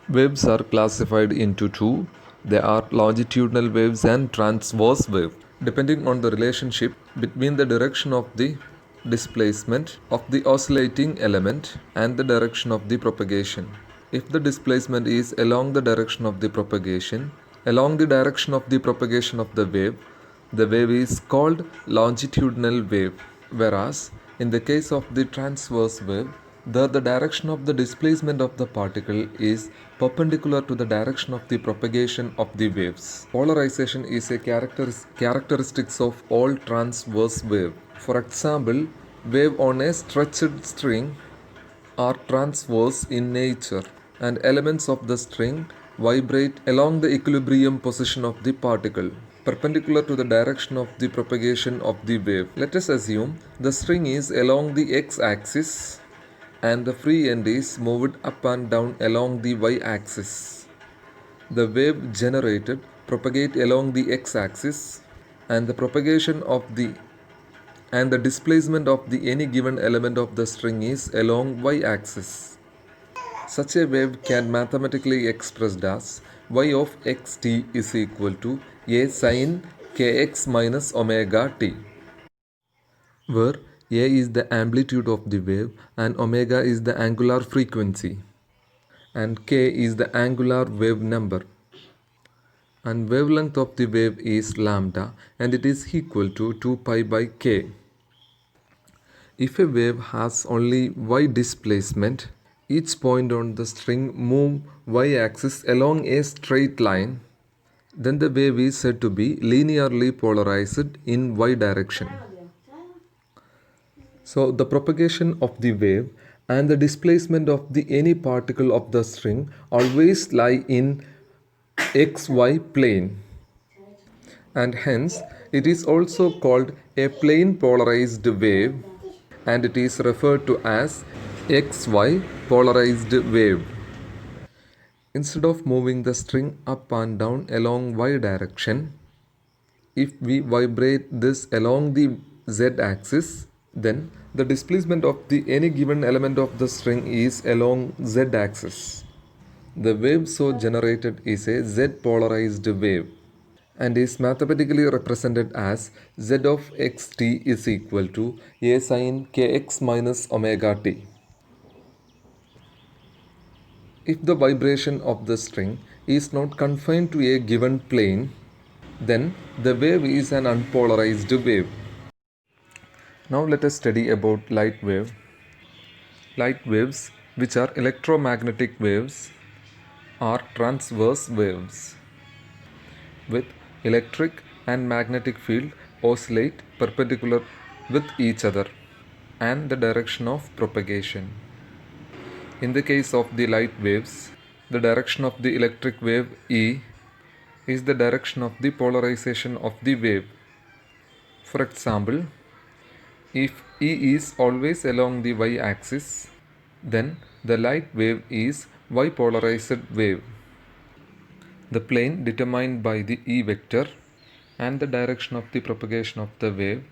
Waves are classified into two. They are longitudinal waves and transverse wave. Depending on the relationship between the direction of the displacement of the oscillating element and the direction of the propagation. If the displacement is along the direction of the propagation, along the direction of the propagation of the wave is called longitudinal wave. Whereas in the case of the transverse wave, the direction of the displacement of the particle is perpendicular to the direction of the propagation of the waves. Polarization is a characteristics of all transverse wave. For example, wave on a stretched string are transverse in nature, and elements of the string vibrate along the equilibrium position of the particle, perpendicular to the direction of the propagation of the wave. Let us assume the string is along the x-axis and the free end is moved up and down along the y-axis. The wave generated propagate along the x-axis, and the propagation of the displacement of the any given element of the string is along y-axis. Such a wave can mathematically expressed as y of xt is equal to a sin kx minus omega t, where a is the amplitude of the wave and omega is the angular frequency and k is the angular wave number, and wavelength of the wave is lambda and it is equal to 2 pi by k. If a wave has only y displacement, each point on the string move y-axis along a straight line, then the wave is said to be linearly polarized in y direction. So the propagation of the wave and the displacement of the any particle of the string always lie in xy plane, and hence it is also called a plane polarized wave, and it is referred to as XY polarized wave. Instead of moving the string up and down along y direction, if we vibrate this along the z axis, then the displacement of the any given element of the string is along z axis. The wave so generated is a z polarized wave and is mathematically represented as z of xt is equal to a sin kx minus omega t. If the vibration of the string is not confined to a given plane, then the wave is an unpolarized wave. Now let us study about light wave. Light waves, which are electromagnetic waves, are transverse waves with electric and magnetic field oscillate perpendicular with each other and the direction of propagation. In the case of the light waves, the direction of the electric wave E is the direction of the polarization of the wave. For example, if E is always along the y-axis, then the light wave is y-polarized wave. The plane determined by the E vector and the direction of the propagation of the wave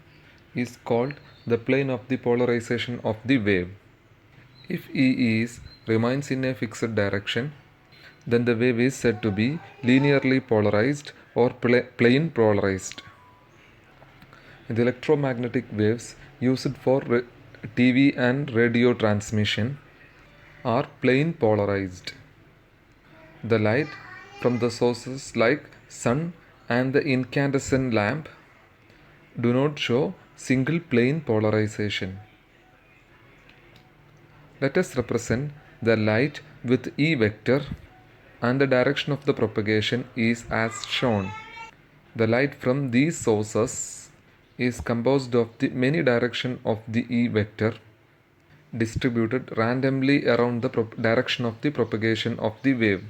is called the plane of the polarization of the wave. If E remains in a fixed direction, then the wave is said to be linearly polarized or plane polarized. The electromagnetic waves used for TV and radio transmission are plane polarized. The light from the sources like sun and the incandescent lamp do not show single plane polarization. Let us represent the light with E vector, and the direction of the propagation is as shown. The light from these sources is composed of the many directions of the E vector distributed randomly around the direction of the propagation of the wave.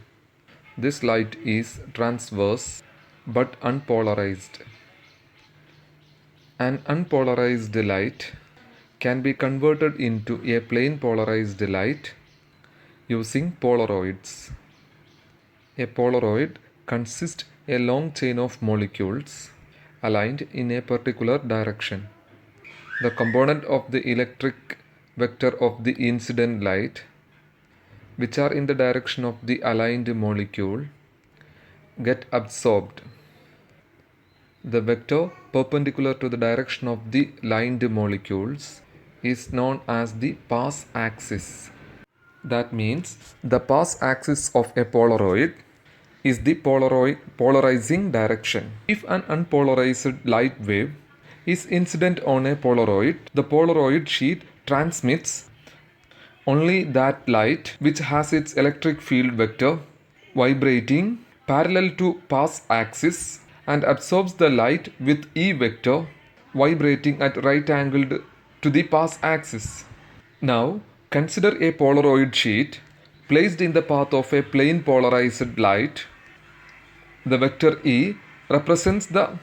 This light is transverse but unpolarized. An unpolarized light can be converted into a plane polarized light using Polaroids. A Polaroid consists a long chain of molecules aligned in a particular direction. The component of the electric vector of the incident light which are in the direction of the aligned molecule get absorbed. The vector perpendicular to the direction of the lined molecules is known as the path axis. That means the path axis of a Polaroid is the polarizing direction. If an unpolarized light wave is incident on a Polaroid, the Polaroid sheet transmits only that light which has its electric field vector vibrating parallel to path axis and absorbs the light with E vector vibrating at right angled to the path axis. Now consider a Polaroid sheet placed in the path of a plane polarized light. The vector E represents the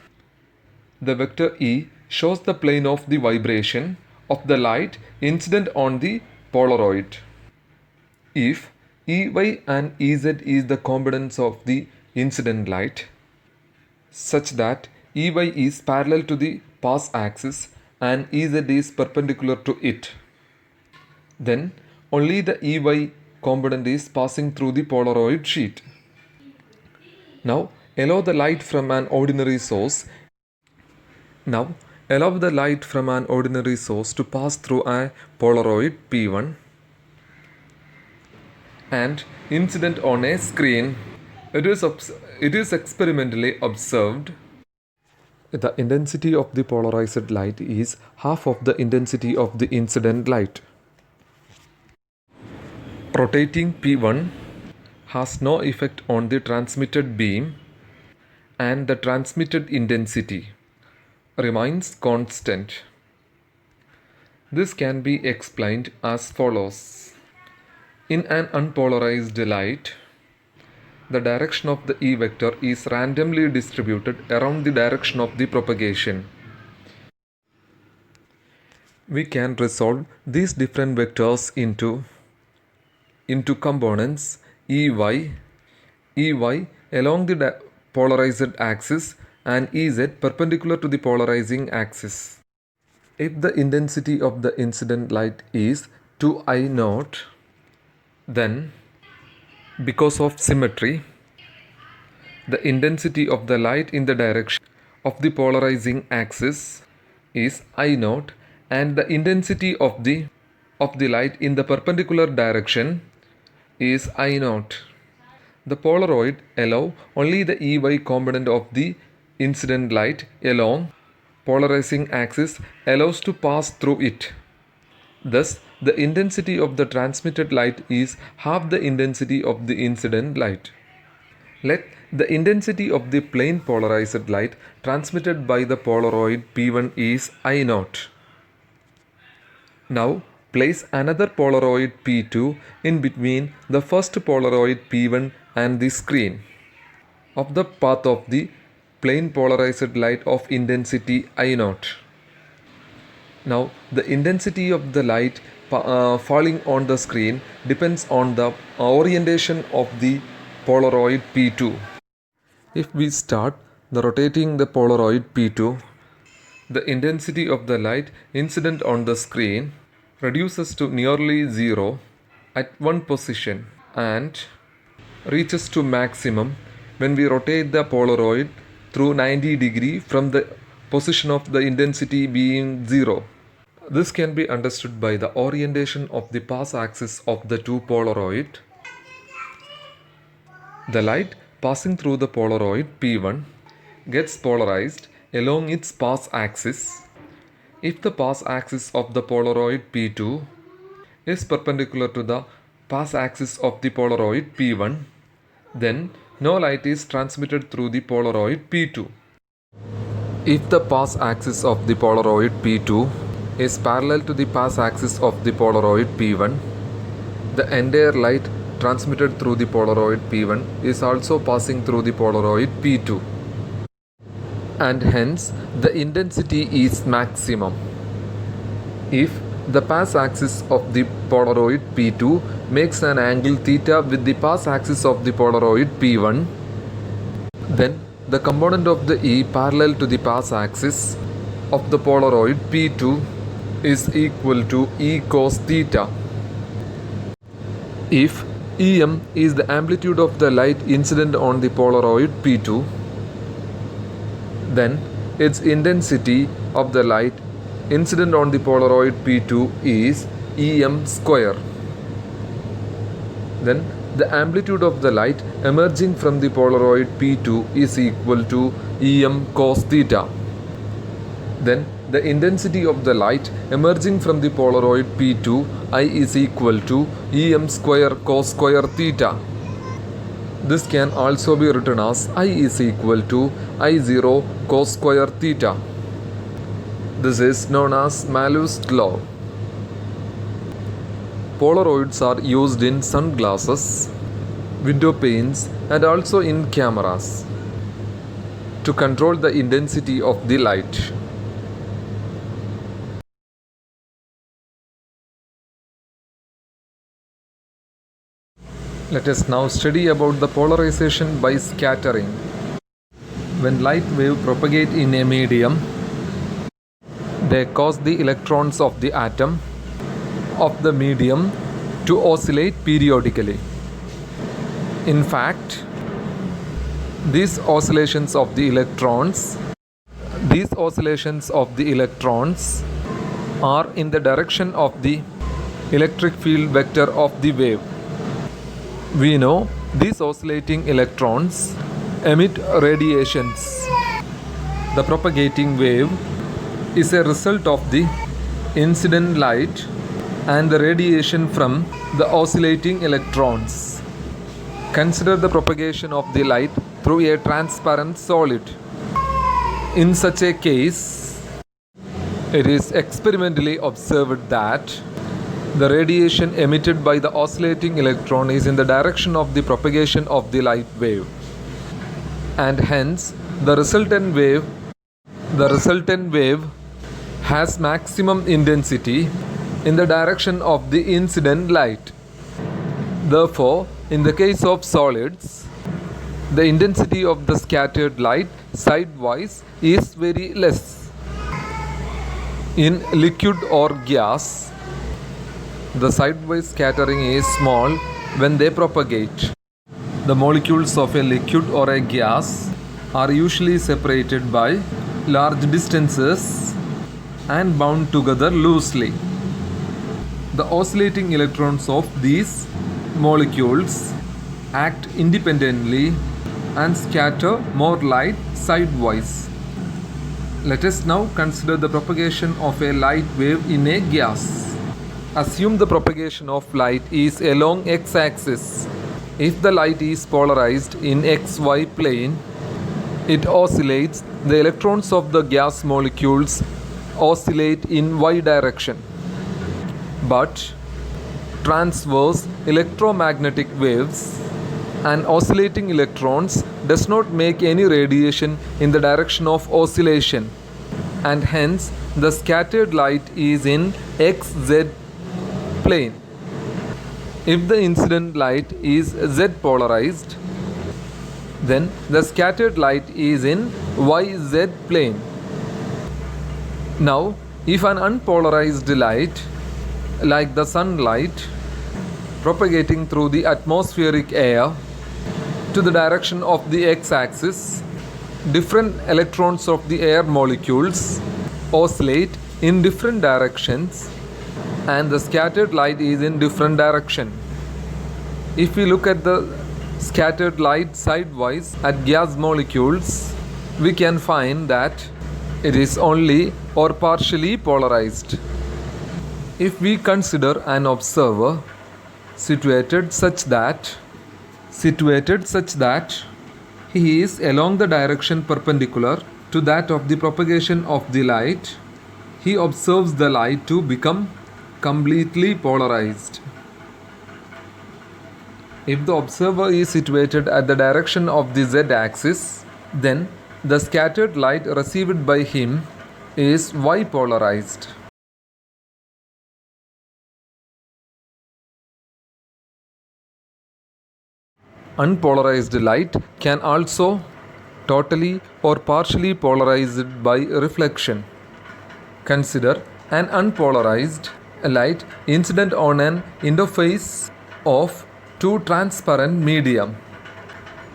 vector E shows the plane of the vibration of the light incident on the Polaroid. If EY and EZ is the components of the incident light, such that EY is parallel to the path axis and EZ is perpendicular to it, then only the EY component is passing through the Polaroid sheet. Now allow the light from an ordinary source. Allow the light from an ordinary source to pass through a Polaroid P1 and incident on a screen. It is experimentally observed. The intensity of the polarized light is half of the intensity of the incident light. Rotating P1 has no effect on the transmitted beam and the transmitted intensity remains constant. This can be explained as follows. In an unpolarized light, the direction of the E vector is randomly distributed around the direction of the propagation. We can resolve these different vectors into components EY along the polarized axis and EZ perpendicular to the polarizing axis. If the intensity of the incident light is 2I0, then because of symmetry, the intensity of the light in the direction of the polarizing axis is I0 and the intensity of the light in the perpendicular direction is I0. The Polaroid allow only the EY component of the incident light along polarizing axis allows to pass through it. Thus, the intensity of the transmitted light is half the intensity of the incident light. Let the intensity of the plane polarized light transmitted by the Polaroid P1 is I0. Now, place another Polaroid P2 in between the first Polaroid P1 and the screen of the path of the plane polarized light of intensity I0. Now, the intensity of the light falling on the screen depends on the orientation of the Polaroid P2. If we start rotating the Polaroid P2, the intensity of the light incident on the screen reduces to nearly zero at one position and reaches to maximum when we rotate the Polaroid through 90 degrees from the position of the intensity being zero. This can be understood by the orientation of the path axis of the two Polaroid. The light passing through the Polaroid P1 gets polarized along its path axis. If the path axis of the Polaroid P2 is perpendicular to the path axis of the Polaroid P1, then no light is transmitted through the Polaroid P2. If the path axis of the Polaroid P2 is parallel to the path axis of the Polaroid P1, the entire light transmitted through the Polaroid P1 is also passing through the Polaroid P2, and hence the intensity is maximum. If the path axis of the Polaroid P2 makes an angle theta with the path axis of the Polaroid P1, then the component of the E parallel to the path axis of the Polaroid P2 is equal to E cos theta. If Em is the amplitude of the light incident on the Polaroid P2. Then its intensity of the light incident on the Polaroid P2 is Em square. Then the amplitude of the light emerging from the Polaroid P2 is equal to Em cos theta. Then the intensity of the light emerging from the Polaroid P2 I is equal to Em square cos square theta. This can also be written as I is equal to I0 cos square theta. This is known as Malus's law. Polaroids are used in sunglasses, window panes, and also in cameras to control the intensity of the light. Let us now study about the polarization by scattering. When light waves propagate in a medium, they cause the electrons of the atom of the medium to oscillate periodically. In fact, these oscillations of the electrons are in the direction of the electric field vector of the wave. We know these oscillating electrons emit radiations. The propagating wave is a result of the incident light and the radiation from the oscillating electrons. Consider the propagation of the light through a transparent solid. In such a case, it is experimentally observed that the radiation emitted by the oscillating electron is in the direction of the propagation of the light wave, and hence the resultant wave has maximum intensity in the direction of the incident light. Therefore, in the case of solids, the intensity of the scattered light sidewise is very less. In liquid or gas, the sidewise scattering is small when they propagate. The molecules of a liquid or a gas are usually separated by large distances and bound together loosely. The oscillating electrons of these molecules act independently and scatter more light sidewise. Let us now consider the propagation of a light wave in a gas. Assume the propagation of light is along x-axis. If the light is polarized in xy plane, it oscillates. The electrons of the gas molecules oscillate in y direction. But transverse electromagnetic waves and oscillating electrons does not make any radiation in the direction of oscillation, and hence the scattered light is in xz plane. If the incident light is z polarized, then the scattered light is in yz plane. Now, if an unpolarized light, like the sunlight, propagating through the atmospheric air to the direction of the x-axis, different electrons of the air molecules oscillate in different directions and the scattered light is in different direction. If we look at the scattered light sidewise at gas molecules, we can find that it is only or partially polarized. If we consider an observer situated such that he is along the direction perpendicular to that of the propagation of the light, he observes the light to become completely polarized. If the observer is situated at the direction of the z-axis, then the scattered light received by him is y-polarized. Unpolarized light can also totally or partially polarized by reflection. Consider an unpolarized light incident on an interface of to transparent medium,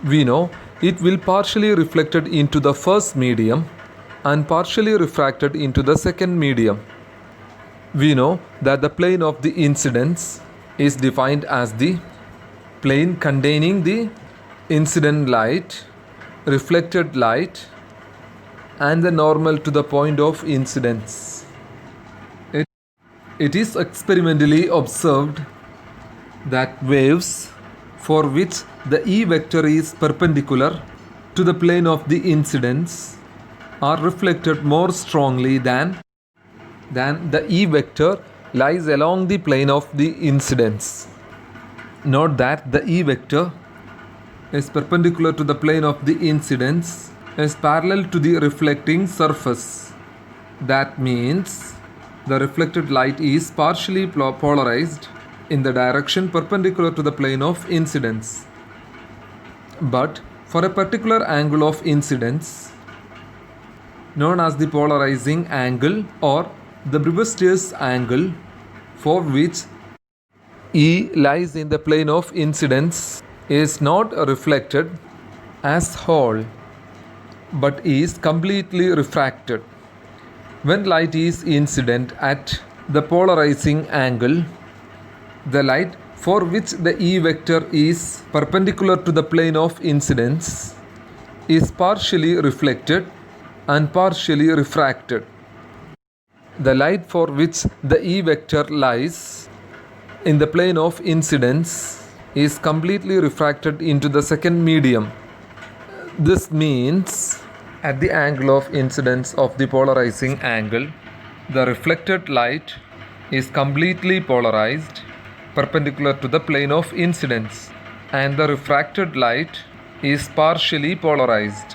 we know it will partially reflected into the first medium and partially refracted into the second medium. We know that the plane of the incidence is defined as the plane containing the incident light, reflected light, and the normal to the point of incidence. It is experimentally observed that waves for which the E vector is perpendicular to the plane of the incidence are reflected more strongly than the E vector lies along the plane of the incidence. Note that the E vector is perpendicular to the plane of the incidence is parallel to the reflecting surface. That means the reflected light is partially polarized in the direction perpendicular to the plane of incidence. But for a particular angle of incidence, known as the polarizing angle or the Brewster's angle, for which E lies in the plane of incidence, is not reflected as whole but is completely refracted. When light is incident at the polarizing angle, the light for which the E vector is perpendicular to the plane of incidence is partially reflected and partially refracted. The light for which the E vector lies in the plane of incidence is completely refracted into the second medium. This means at the angle of incidence of the polarizing angle, the reflected light is completely polarized perpendicular to the plane of incidence, and the refracted light is partially polarized.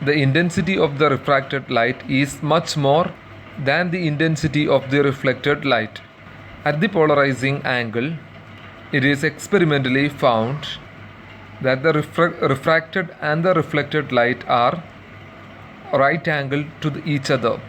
The intensity of the refracted light is much more than the intensity of the reflected light. At the polarizing angle, it is experimentally found that the refracted and the reflected light are right angled to each other.